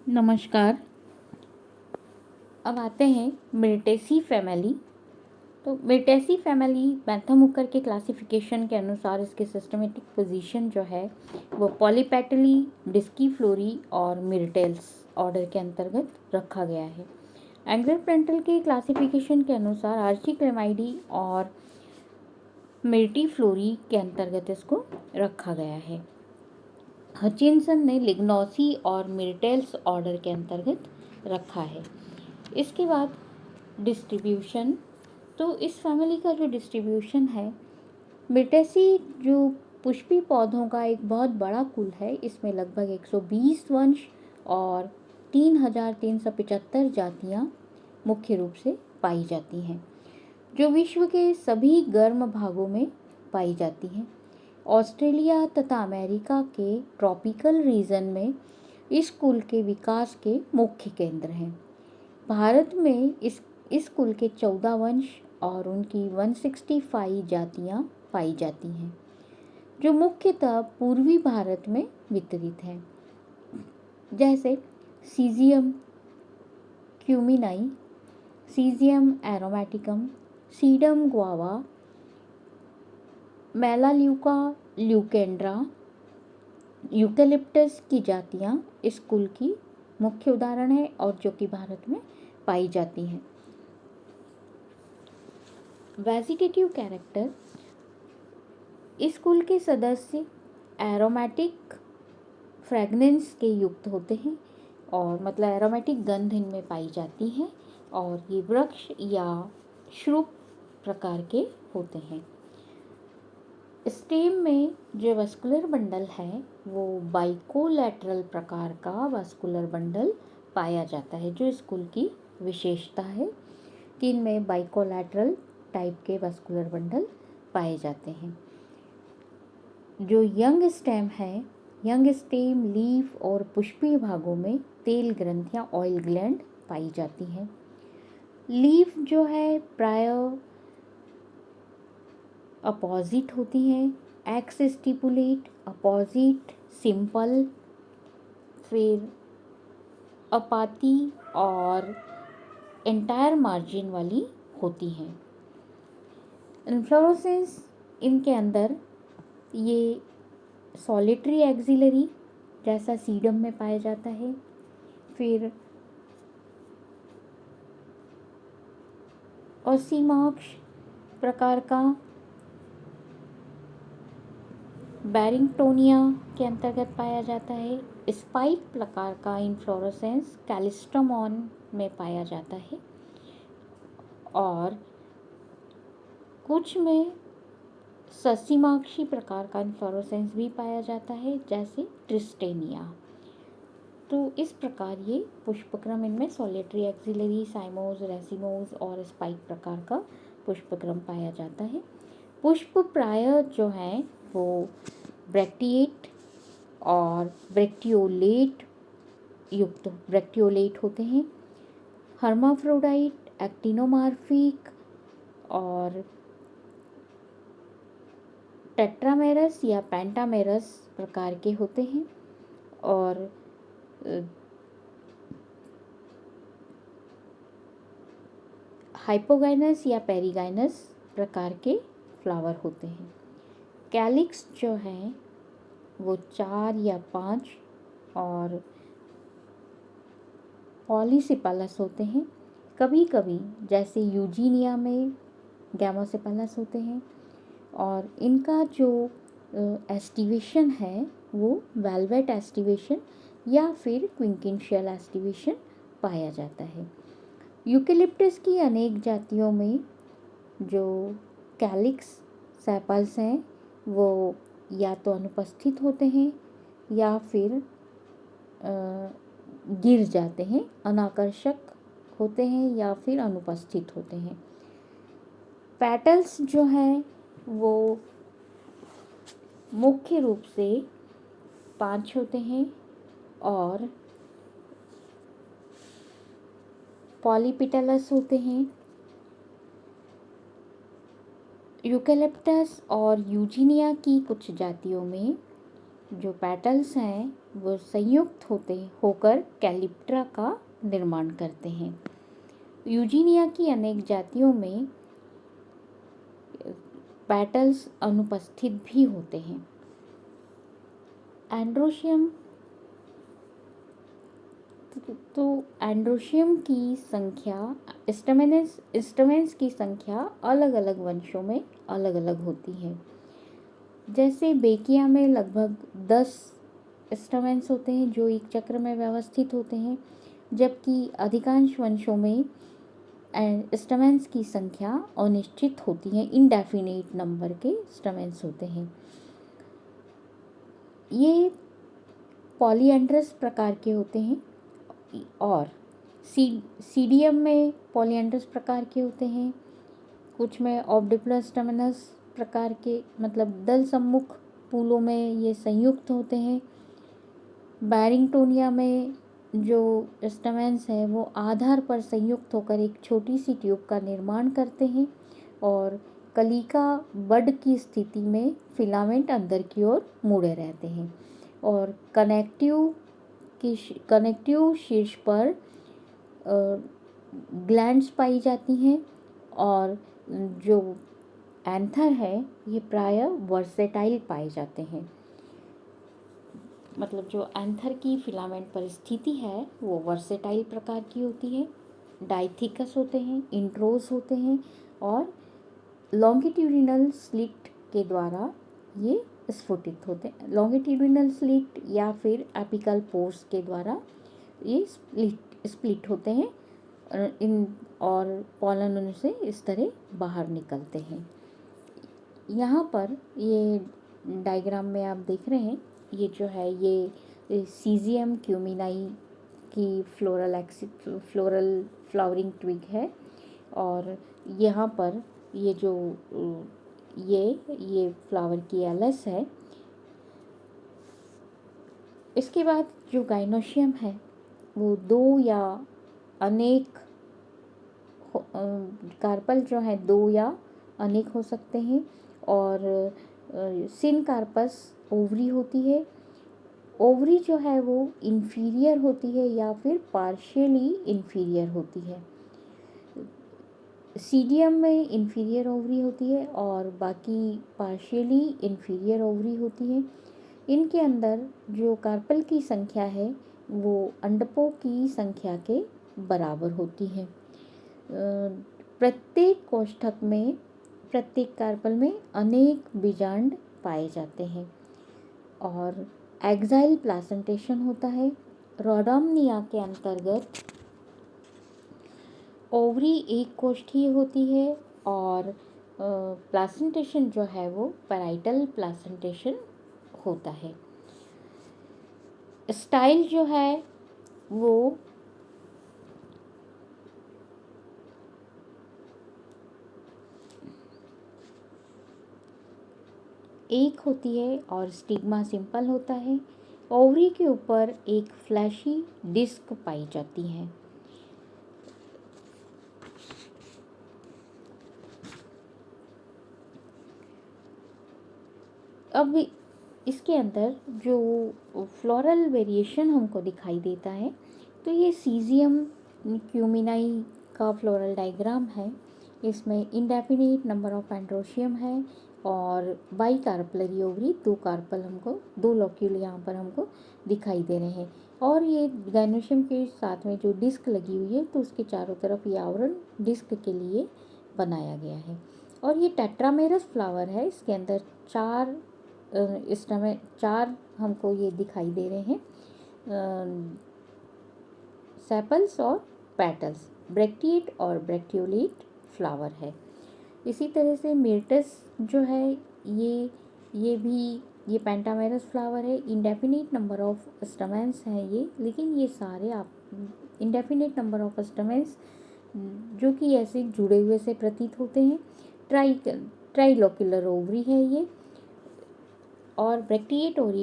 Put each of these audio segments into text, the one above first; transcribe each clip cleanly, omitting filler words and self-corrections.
नमस्कार। अब आते हैं मिर्टेसी फैमिली। तो मिर्टेसी फैमिली मैथ्यूमुकर के क्लासिफिकेशन के अनुसार इसके सिस्टमेटिक पोजीशन जो है वो पॉलीपेटली, डिस्कीफ्लोरी और मिर्टेल्स ऑर्डर के अंतर्गत रखा गया है। एंग्लर प्रेंटल के क्लासिफिकेशन के अनुसार आर्चिक्लेमाइडी और मिर्टीफ्लोरी के अंतर्गत इसको रखा गया है। हचिनसन ने लिग्नोसी और मिर्टेल्स ऑर्डर के अंतर्गत रखा है। इसके बाद डिस्ट्रीब्यूशन, तो इस फैमिली का जो डिस्ट्रीब्यूशन है, मिर्टेसी जो पुष्पी पौधों का एक बहुत बड़ा कुल है। इसमें लगभग 120 वंश और 3375 जातियाँ मुख्य रूप से पाई जाती हैं, जो विश्व के सभी गर्म भागों में पाई जाती हैं। ऑस्ट्रेलिया तथा अमेरिका के ट्रॉपिकल रीजन में इस कुल के विकास के मुख्य केंद्र हैं। भारत में इस कुल के 14 वंश और उनकी 165 जातियाँ पाई जाती हैं, जो मुख्यतः पूर्वी भारत में वितरित हैं, जैसे सीजियम क्यूमिनाई, सीजियम एरोमेटिकम, सीडम गुआवा, मेलाल्यूका ल्यूकेंड्रा, यूकेलिप्टस की जातियाँ इस कुल की मुख्य उदाहरण है और जो कि भारत में पाई जाती हैं। वेजिटेटिव कैरेक्टर, इस कुल के सदस्य एरोमेटिक फ्रेगनेंस के युक्त होते हैं और मतलब एरोमेटिक गंध इनमें पाई जाती हैं और ये वृक्ष या श्रुप प्रकार के होते हैं। स्टेम में जो वस्कुलर बंडल है वो बाइकोलैटरल प्रकार का वस्कुलर बंडल पाया जाता है, जो इस कुल की विशेषता है कि इनमें बाइकोलैटरल टाइप के वस्कुलर बंडल पाए जाते हैं। जो यंग स्टेम है, यंग स्टेम, लीफ और पुष्पीय भागों में तेल ग्रंथियाँ, ऑयल ग्लैंड पाई जाती हैं। लीफ जो है प्रायः अपोजिट होती हैं, एक्स स्टिपुलेट, अपोजिट, सिंपल, फिर अपाती और एंटायर मार्जिन वाली होती हैं। इन्फ्लोरेसेंस इनके अंदर ये सॉलिटरी एक्सिलरी जैसा सीडम में पाया जाता है, फिर ओसीमाक्ष प्रकार का बैरिंगटोनिया के अंतर्गत पाया जाता है। स्पाइक प्रकार का इन्फ्लोरेसेंस कैलिस्ट्रमॉन में पाया जाता है और कुछ में ससीमाक्षी प्रकार का इन्फ्लोरेसेंस भी पाया जाता है, जैसे ट्रिस्टेनिया। तो इस प्रकार ये पुष्पक्रम, इनमें सॉलिटरी एक्सिलरी, साइमोज, रेसिमोज और स्पाइक प्रकार का पुष्पक्रम पाया जाता है। पुष्प प्रायः जो हैं वो ब्रैक्टिएट और ब्रैक्टियोलेट होते हैं। हर्माफ्रोडाइट, एक्टिनोमार्फिक और टेट्रामेरस या पेंटामेरस प्रकार के होते हैं और हाइपोगाइनस या पेरिगाइनस प्रकार के फ्लावर होते हैं। कैलिक्स जो हैं वो 4 या 5 और पॉलीसिपालस होते हैं। कभी कभी जैसे यूजीनिया में गैमोसिपालस होते हैं और इनका जो एस्टिवेशन है वो वेलवेट एस्टिवेशन या फिर क्विंकिंशियल एस्टिवेशन पाया जाता है। यूकेलिप्टस की अनेक जातियों में जो कैलिक्स सेपल्स हैं वो या तो अनुपस्थित होते हैं या फिर गिर जाते हैं, अनाकर्षक होते हैं या फिर अनुपस्थित होते हैं। पेटल्स जो हैं वो मुख्य रूप से 5 होते हैं और पॉलीपिटलस होते हैं। यूकेलिप्टस और यूजीनिया की कुछ जातियों में जो पेटल्स हैं वो संयुक्त होकर कैलिप्ट्रा का निर्माण करते हैं। यूजीनिया की अनेक जातियों में पेटल्स अनुपस्थित भी होते हैं। एंड्रोशियम तो एंड्रोशियम की संख्या स्टेमेन्स की संख्या अलग अलग वंशों में अलग अलग होती है। जैसे बेकिया में लगभग 10 स्टेमेन्स होते हैं जो एक चक्र में व्यवस्थित होते हैं, जबकि अधिकांश वंशों में स्टेमेन्स की संख्या अनिश्चित होती है, इनडेफिनिट नंबर के स्टेमेन्स होते हैं। ये पॉलीएंड्रस प्रकार के होते हैं और सीडियम में पॉलीएंड्रस प्रकार के होते हैं, कुछ में ऑब्डिपुलस स्टेमिनस प्रकार के मतलब दल सम्मुख फूलों में ये संयुक्त होते हैं। बैरिंगटोनिया में जो स्टेमेन्स है वो आधार पर संयुक्त होकर एक छोटी सी ट्यूब का निर्माण करते हैं और कलिका बड की स्थिति में फिलामेंट अंदर की ओर मुड़े रहते हैं और कनेक्टिव शीर्ष पर ग्लैंड्स पाई जाती हैं और जो एंथर है ये प्रायः वर्सेटाइल पाए जाते हैं। मतलब जो एंथर की फिलामेंट परिस्थिति है वो वर्सेटाइल प्रकार की होती है, डाइथिकस होते हैं, इंट्रोस होते हैं और लॉन्गिट्यूडिनल स्लिट के द्वारा ये स्फुटित होते हैं। लॉन्गिट्यूडिनल स्लिट या फिर एपिकल पोर्स के द्वारा ये स्प्लिट होते हैं और पॉलन उनसे इस तरह बाहर निकलते हैं। यहाँ पर ये डायग्राम में आप देख रहे हैं, ये जो है ये सीजियम क्यूमिनाई की फ्लोरल फ्लावरिंग ट्विग है और यहाँ पर ये जो ये फ्लावर की एलस है। इसके बाद जो गाइनोशियम है वो 2 या अनेक कार्पल जो है 2 या अनेक हो सकते हैं और सिनकार्पस ओवरी होती है। ओवरी जो है वो इन्फीरियर होती है या फिर पार्शियली इन्फीरियर होती है। सीडियम में इन्फीरियर ओवरी होती है और बाकी पार्शियली इन्फीरियर ओवरी होती है। इनके अंदर जो कार्पल की संख्या है वो अंडकों की संख्या के बराबर होती है। प्रत्येक कोष्ठक में प्रत्येक कार्पल में अनेक बीजांड पाए जाते हैं और एक्साइल प्लासेंटेशन होता है। रोडोमनिया के अंतर्गत ओवरी एक कोष्ठीय होती है और प्लासेंटेशन जो है वो पैराइटल प्लासेंटेशन होता है। स्टाइल जो है वो एक होती है और स्टिग्मा सिंपल होता है। ओवरी के ऊपर एक फ्लैशी डिस्क पाई जाती है। अब इसके अंदर जो फ्लोरल वेरिएशन हमको दिखाई देता है तो ये सीजियम क्यूमिनाई का फ्लोरल डायग्राम है। इसमें इंडेफिनिट नंबर ऑफ एंड्रोशियम है और बाई कार्पलरी ओवरी 2 कार्पल हमको 2 लॉक्यूल यहाँ पर हमको दिखाई दे रहे हैं और ये गाइनोशियम के साथ में जो डिस्क लगी हुई है तो उसके चारों तरफ ये आवरण डिस्क के लिए बनाया गया है और ये टेट्रामेरस फ्लावर है। इसके अंदर 4 हमको ये दिखाई दे रहे हैं सेपल्स और पेटल्स, ब्रैक्टिएट और ब्रैक्टियोलेट फ्लावर है। इसी तरह से मिर्टस जो है ये पेंटामेरस फ्लावर है। इंडेफिनिट नंबर ऑफ स्टमेंस हैं ये, लेकिन ये सारे आप इंडेफिनिट नंबर ऑफ स्टमेंस जो कि ऐसे जुड़े हुए से प्रतीत होते हैं। ट्राइलोक्युलर ओवरी है ये और ब्रैक्टिएट और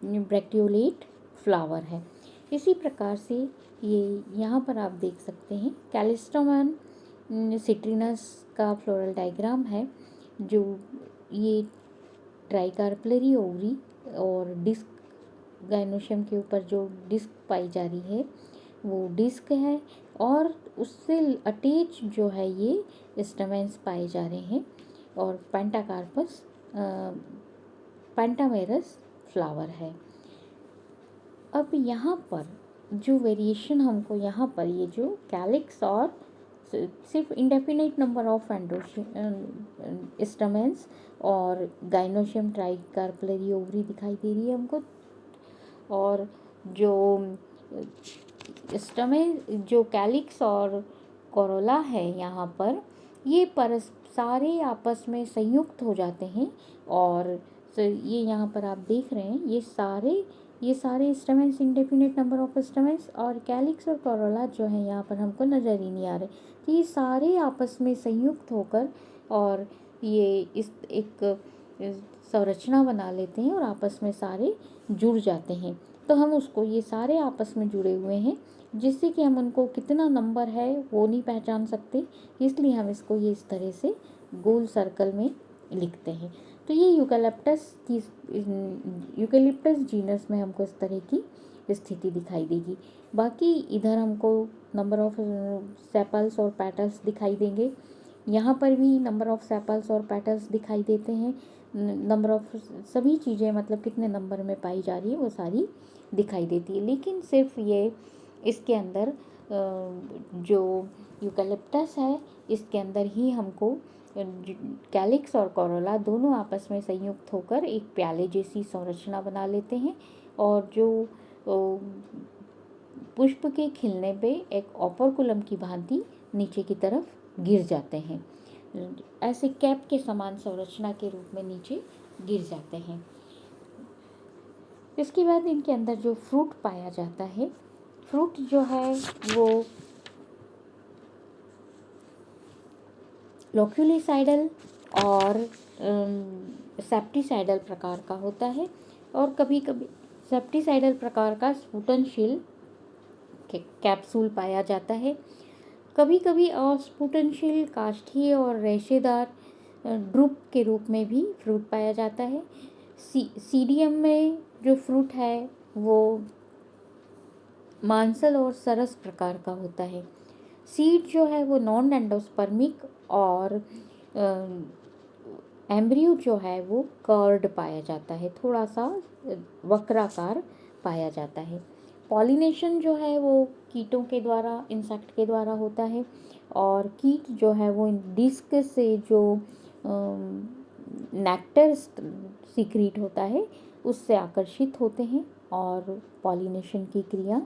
ब्रैक्टियोलेट फ्लावर है। इसी प्रकार से ये यहाँ पर आप देख सकते हैं कैलिस्ट्रोमन सिट्रिनस का फ्लोरल डायग्राम है जो ये ट्राइकार्पलरी ओवरी और डिस्क गाइनोशियम के ऊपर जो डिस्क पाई जा रही है वो डिस्क है, और उससे अटैच जो है ये स्टमेंस पाए जा रहे हैं, और पेंटाकार्पस पेंटामेरस फ्लावर है। अब यहाँ पर जो वेरिएशन हमको यहाँ पर ये जो कैलिक्स और सिर्फ इंडेफिनिट नंबर ऑफ स्टमेंस और गाइनोशियम ट्राइकार्पलरी ओवरी दिखाई दे रही है हमको, और जो स्टमेन जो कैलिक्स और कोरोला है यहाँ पर ये सारे आपस में संयुक्त हो जाते हैं, और ये यहाँ पर आप देख रहे हैं ये सारे स्टमेंस इंडेफिनिट नंबर ऑफ स्टमेंस और कैलिक्स और कोरोला जो है यहाँ पर हमको नज़र ही नहीं आ रहे, तो ये सारे आपस में संयुक्त होकर और ये इस एक संरचना बना लेते हैं और आपस में सारे जुड़ जाते हैं। तो हम उसको ये सारे आपस में जुड़े हुए हैं, जिससे कि हम उनको कितना नंबर है वो नहीं पहचान सकते, इसलिए हम इसको ये इस तरह से गोल सर्कल में लिखते हैं। तो ये यूकलिप्टस जीनस में हमको इस तरह की स्थिति दिखाई देगी। बाकी इधर हमको नंबर ऑफ सेपल्स और पेटल्स दिखाई देंगे, यहाँ पर भी नंबर ऑफ सेपल्स और पेटल्स दिखाई देते हैं। नंबर ऑफ सभी चीज़ें मतलब कितने नंबर में पाई जा रही है वो सारी दिखाई देती है, लेकिन सिर्फ ये इसके अंदर जो यूकलिप्टस है इसके अंदर ही हमको कैलिक्स और कोरोला दोनों आपस में संयुक्त होकर एक प्याले जैसी संरचना बना लेते हैं, और जो पुष्प के खिलने पे एक ओपर्कुलम की भांति नीचे की तरफ गिर जाते हैं, ऐसे कैप के समान संरचना के रूप में नीचे गिर जाते हैं। इसके बाद इनके अंदर जो फ्रूट पाया जाता है, फ्रूट जो है वो लोक्यूलिसाइडल और सेप्टिसाइडल प्रकार का होता है, और कभी कभी सेप्टिसाइडल प्रकार का स्फुटनशील कैप्सूल पाया जाता है। कभी कभी अस्फुटनशील काष्ठीय और रेशेदार ड्रूप के रूप में भी फ्रूट पाया जाता है। सीडियम में जो फ्रूट है वो मांसल और सरस प्रकार का होता है। सीड जो है वो नॉन एंडोस्पर्मिक और एम्ब्रियो जो है वो कर्ड पाया जाता है, थोड़ा सा वक्राकार पाया जाता है। पॉलिनेशन जो है वो कीटों के द्वारा, इंसेक्ट के द्वारा होता है, और कीट जो है वो डिस्क से जो नेक्टर सीक्रेट होता है उससे आकर्षित होते हैं, और पॉलिनेशन की क्रिया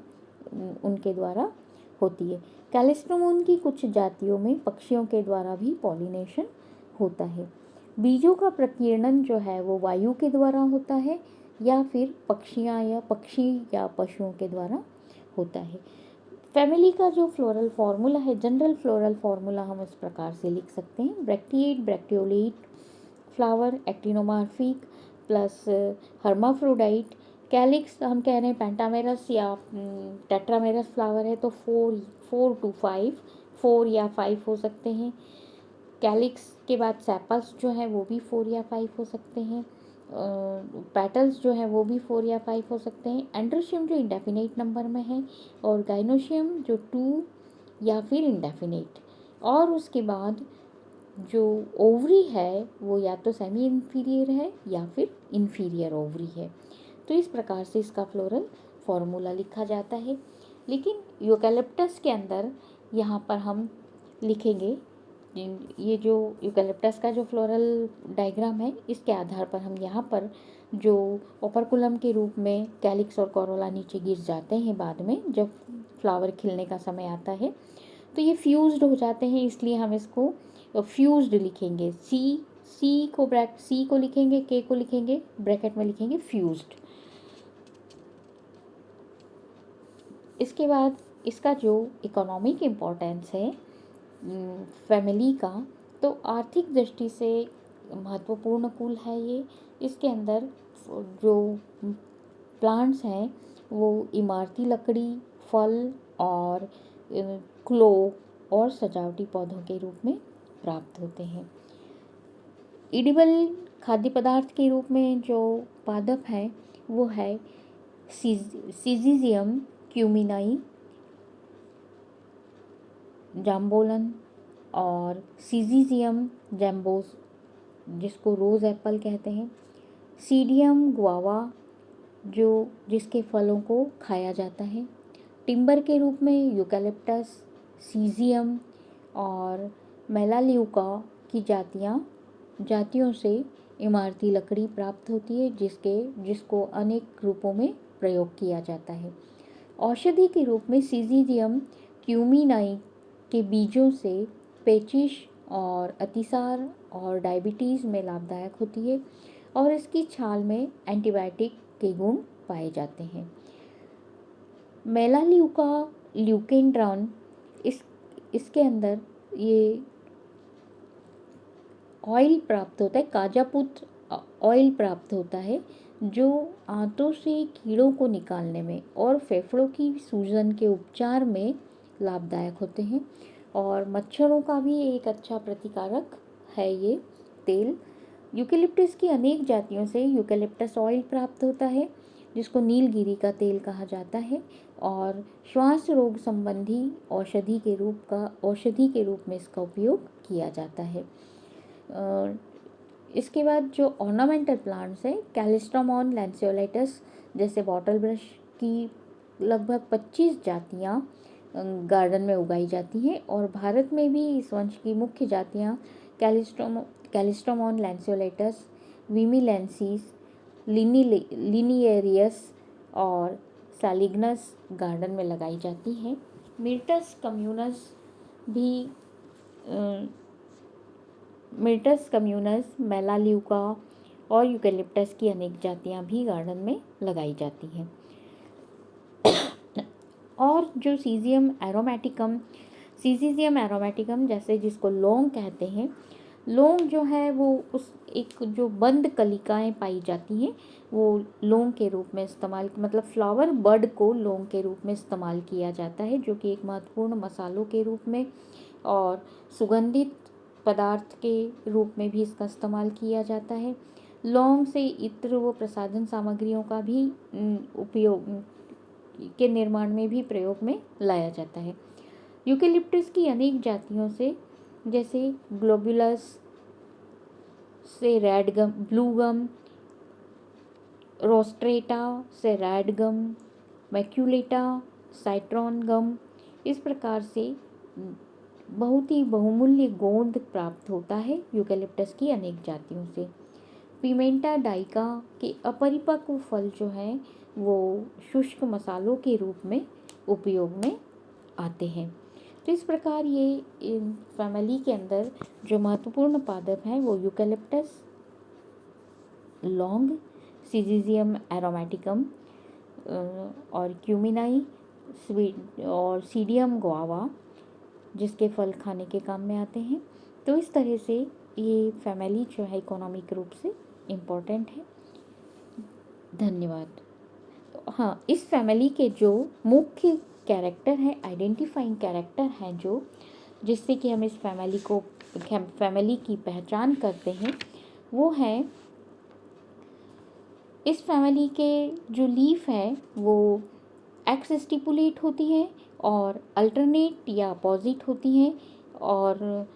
उनके द्वारा होती है। कैलिस्ट्रोमोन की कुछ जातियों में पक्षियों के द्वारा भी पॉलिनेशन होता है। बीजों का प्रकीर्णन जो है वो वायु के द्वारा होता है, या फिर पक्षी या पशुओं के द्वारा होता है। फैमिली का जो फ्लोरल फार्मूला है, जनरल फ्लोरल फार्मूला हम इस प्रकार से लिख सकते हैं: bracteate, bracteolate flower, actinomorphic plus hermaphrodite. Calyx हम कह रहे हैं पेंटामेरस या टेट्रामेरस फ्लावर है, तो 4 to 5, 4 या 5 हो सकते हैं। कैलिक्स के बाद सेपल्स जो है वो भी 4 या 5 हो सकते हैं। पेटल्स जो है वो भी 4 या 5 हो सकते हैं। एंड्रोशियम जो इंडेफिनेट नंबर में है, और गाइनोशियम जो 2 या फिर इंडेफिनेट। और उसके बाद जो ओवरी है वो या तो सेमी इन्फीरियर है या फिर इन्फीरियर ओवरी है। तो इस प्रकार से इसका फ्लोरल फार्मूला लिखा जाता है। लेकिन यूकलिप्टस के अंदर यहाँ पर हम लिखेंगे, ये जो यूकलिप्टस का जो फ्लोरल डायग्राम है इसके आधार पर हम यहाँ पर जो ओपर्कुलम के रूप में कैलिक्स और कोरोला नीचे गिर जाते हैं बाद में जब फ्लावर खिलने का समय आता है, तो ये फ्यूज्ड हो जाते हैं, इसलिए हम इसको फ्यूज्ड लिखेंगे। सी को लिखेंगे, के को लिखेंगे, ब्रैकेट में लिखेंगे फ्यूज्ड। इसके बाद इसका जो इकोनॉमिक इम्पोर्टेंस है फैमिली का, तो आर्थिक दृष्टि से महत्वपूर्ण कुल है ये। इसके अंदर जो प्लांट्स हैं वो इमारती लकड़ी, फल और क्लो और सजावटी पौधों के रूप में प्राप्त होते हैं। एडिबल खाद्य पदार्थ के रूप में जो पादप है वो है सीजीजियम क्यूमिनाई जाम्बोलन और सीजीजियम जैम्बोस जिसको रोज़ एप्पल कहते हैं, सीडियम गुआवा जिसके फलों को खाया जाता है, टिम्बर के रूप में यूकैलिप्टस, सीजियम और मेलालियूका की जातियों से इमारती लकड़ी प्राप्त होती है जिसको अनेक रूपों में प्रयोग किया जाता है। औषधि के रूप में सीजीजियम क्यूमिनाई के बीजों से पेचिश और अतिसार और डायबिटीज़ में लाभदायक होती है और इसकी छाल में एंटीबायोटिक के गुण पाए जाते हैं। मेलालियूका ल्यूकेंड्रॉन इसके अंदर ये ऑयल प्राप्त होता है, काजापुत्र ऑयल प्राप्त होता है जो आंतों से कीड़ों को निकालने में और फेफड़ों की सूजन के उपचार में लाभदायक होते हैं और मच्छरों का भी एक अच्छा प्रतिकारक है ये तेल। यूकेलिप्टस की अनेक जातियों से यूकेलिप्टस ऑयल प्राप्त होता है जिसको नीलगिरी का तेल कहा जाता है और श्वास रोग संबंधी औषधि के रूप में इसका उपयोग किया जाता है। इसके बाद जो ऑर्नामेंटल प्लांट्स है, कैलिस्ट्रोमॉन लैंसियोलेटस जैसे बॉटल ब्रश की लगभग 25 जातियाँ गार्डन में उगाई जाती हैं और भारत में भी इस वंश की मुख्य जातियाँ कैलिस्ट्रोमॉन लैंसियोलेटस, विमिलेंसिस, लिनिएरियस और सैलिग्नस गार्डन में लगाई जाती हैं। मिर्टस कम्यूनस, मेलालियूका और यूकेलिप्टस की अनेक जातियाँ भी गार्डन में लगाई जाती हैं। और जो सीजियम एरोमेटिकम जैसे जिसको लौंग कहते हैं, लौंग जो है वो उस एक जो बंद कलिकाएं पाई जाती हैं वो लौंग के रूप में मतलब फ्लावर बड को लौंग के रूप में इस्तेमाल किया जाता है जो कि एक महत्वपूर्ण मसालों के रूप में और सुगंधित पदार्थ के रूप में भी इसका इस्तेमाल किया जाता है। लौंग से इत्र व प्रसाधन सामग्रियों का भी उपयोग के निर्माण में भी प्रयोग में लाया जाता है। यूकेलिप्टस की अनेक जातियों से जैसे ग्लोबुलस से रेडगम, ब्लूगम, रोस्ट्रेटा से रेडगम, मैक्यूलेटा, साइट्रॉन गम, इस प्रकार से बहुत ही बहुमूल्य गोंद प्राप्त होता है यूकेलिप्टस की अनेक जातियों से। पिमेंटा डाइका के अपरिपक्व फल जो हैं वो शुष्क मसालों के रूप में उपयोग में आते हैं। तो इस प्रकार ये फैमिली के अंदर जो महत्वपूर्ण पादप हैं वो यूकेलिप्टस, लौंग, सीजियम एरोमेटिकम और क्यूमिनाई और सीडियम गुआवा जिसके फल खाने के काम में आते हैं। तो इस तरह से ये फैमिली जो है इकोनॉमिक रूप से इम्पोर्टेंट है। धन्यवाद। तो हाँ, इस फैमिली के जो मुख्य कैरेक्टर हैं, आइडेंटिफाइंग कैरेक्टर हैं जो जिससे कि हम इस फैमिली की पहचान करते हैं वो है, इस फैमिली के जो लीफ है वो एक्स स्टिपुलेट होती है और अल्टरनेट या अपोजिट होती हैं और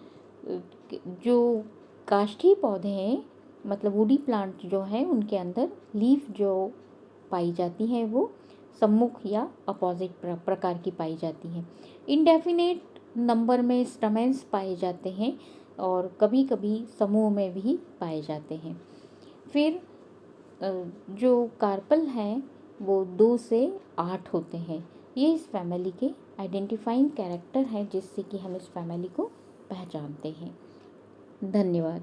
जो काष्ठी पौधे हैं मतलब वुडी प्लांट जो हैं उनके अंदर लीफ जो पाई जाती हैं वो सम्मुख या अपोजिट प्रकार की पाई जाती हैं। इनडेफिनेट नंबर में स्टमेंस पाए जाते हैं और कभी कभी समूह में भी पाए जाते हैं। फिर जो कार्पल हैं वो 2 से 8 होते हैं। ये इस फैमिली के आइडेंटिफाइंग कैरेक्टर हैं जिससे कि हम इस फैमिली को पहचानते हैं। धन्यवाद।